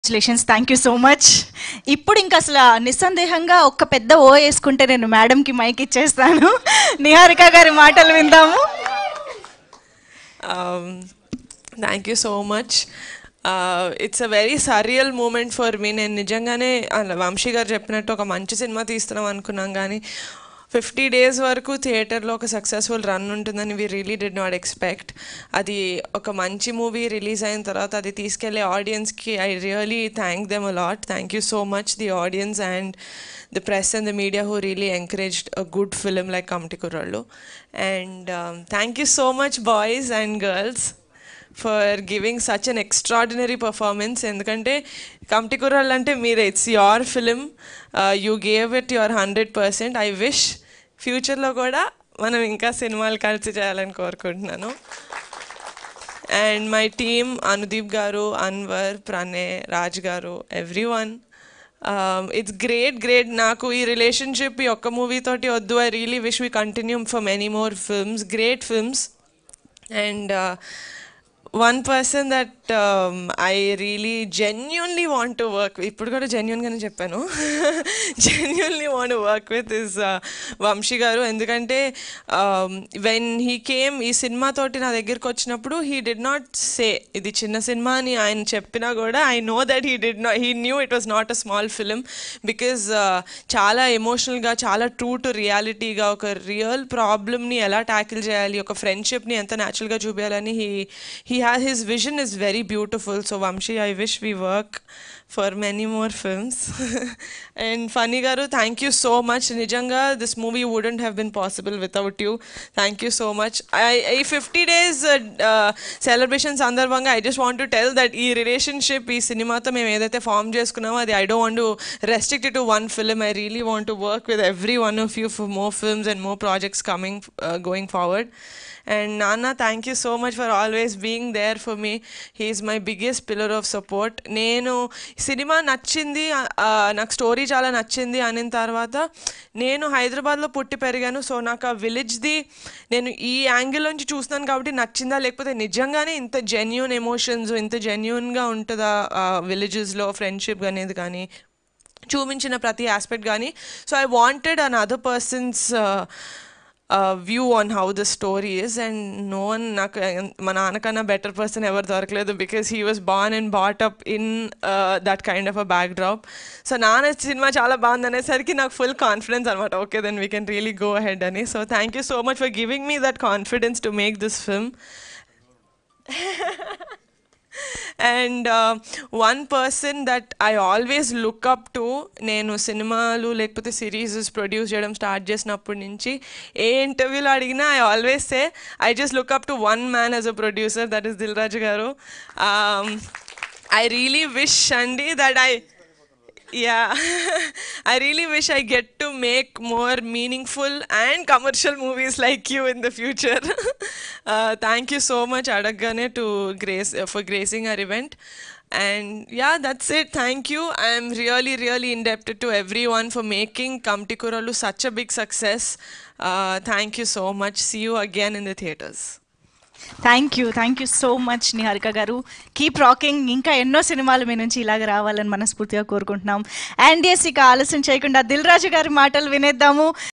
Congratulations, thank you so much. ఇప్పుడు ఇంకా అసలు నిస్సందేహంగా ఒక్క పెద్ద ఓ వేసుకుంటే నేను మేడంకి మైక్ ఇచ్చేస్తాను. నిహారిక గారి మాటలు విందాము. Thank you so much. It's a very surreal moment for me. నేను నిజంగానే వంశీ గారు చెప్పినట్టు ఒక మంచి సినిమా తీస్తున్నాం అనుకున్నాం, కానీ 50 days వరకు థియేటర్లో ఒక సక్సెస్ఫుల్ రన్ ఉంటుందని we really did not expect. అది ఒక మంచి మూవీ రిలీజ్ అయిన తర్వాత అది తీసుకెళ్లే ఆడియన్స్కి I really thank them a lot. Thank you so much the audience and the press and the media who really encouraged a good film like Kamti Kurallu. And thank you so much boys and girls for giving such an extraordinary performance. Endukante Kamti Kurallu ante mere, it's your film, you gave it your 100%. I wish future lo kuda manam inka cinemalu kalisi cheyalani korukuntunnanu. And my team, Anudeep garu, Anwar, Pranay, Raj garu, everyone. It's great. Naku ee relationship ee okka movie toti oddu. I really wish we continue for many more films, great films. And one person that I really genuinely want to work with, ippudu kuda genuine gaane cheppanu, genuinely want to work with is Vamshi garu. Endukante when he came ee cinema toti na దగ్గరికి వచ్చినప్పుడు he did not say ఇది చిన్న cinema అని ఆయన చెప్పినా కూడా I know that he knew it was not a small film because చాలా ఎమోషనల్గా, చాలా ట్రూ టు రియాలిటీగా ఒక రియల్ ప్రాబ్లమ్ని ఎలా ట్యాకిల్ చేయాలి, ఒక ఫ్రెండ్షిప్ని ఎంత న్యాచురల్గా చూపించాలని his vision is very beautiful. So Vamshi, I wish we work for many more films. And Funny garu, thank you so much. Nijanga, this movie wouldn't have been possible without you. Thank you so much. I 50 days celebration sandarbhanga, I just want to tell that ee relationship ee cinema tho mem edaithe form cheskunnamo adi I don't want to restrict it to one film. I really want to work with every one of you for more films and more projects coming going forward. And Nana, thank you so much for always being there for me. He is my biggest pillar of support. నేను cinema నచ్చింది, నాకు story చాలా నచ్చింది అనిన తర్వాత నేను హైదరాబాద్లో పుట్టి పెరిగాను. సో నాకు ఆ విలేజ్ది నేను ఈ యాంగిల్ నుంచి చూస్తున్నాను కాబట్టి నచ్చిందా, లేకపోతే నిజంగానే ఇంత జెన్యూన్ ఎమోషన్స్, ఇంత జెన్యూన్గా ఉంటుందా విలేజెస్లో ఫ్రెండ్షిప్ అనేది కానీ చూపించిన ప్రతి ఆస్పెక్ట్ కానీ. So I wanted an other persons view on how the story is, and no one, ma naanakana better person ever dorkaledu because he was born and brought up in that kind of a backdrop. So naana cinema chaala baandane sariki నాకు full confidence anamata. Okay, then we can really go ahead ani. So thank you so much for giving me that confidence to make this film. And one person that I always look up to, నేను సినిమాలు లేకపోతే serieses produce చేయడం start చేసినప్పటి నుంచి ఏ ఇంటర్వ్యూలో అడిగినా I always say I just look up to one man as a producer, that is Dil Raju garu. I really wish Shandi that I really wish I get to make more meaningful and commercial movies like you in the future. Thank you so much Adaggane for gracing our event. And yeah, that's it. Thank you. I am really indebted to everyone for making Kamti Kurallu such a big success. Thank you so much. See you again in the theaters. Thank you so much Niharika గారు. Keep rocking. ఇంకా ఎన్నో సినిమాలు మీ నుంచి ఇలాగ రావాలని మనస్ఫూర్తిగా కోరుకుంటున్నాం. And yes, ఇక ఆలస్యం చేయకుండా దిల్ రాజు గారి మాటలు వినేద్దాము.